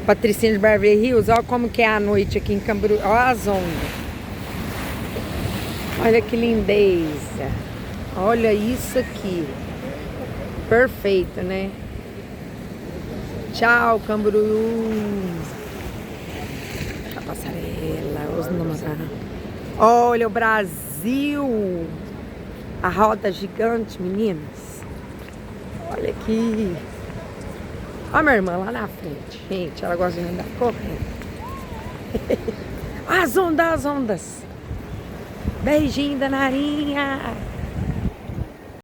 Patricinha de Beverly Hills, olha como que é a noite aqui em Camboriú. Olha as ondas. Olha que lindeza. Olha isso aqui. Perfeito, né? Tchau, Camboriú. A passarela, os namorados. Olha o Brasil. A roda gigante, meninas. Olha aqui. Olha a minha irmã lá na frente. Gente, ela gosta de andar correndo. As ondas, as ondas. Beijinho da Narinha.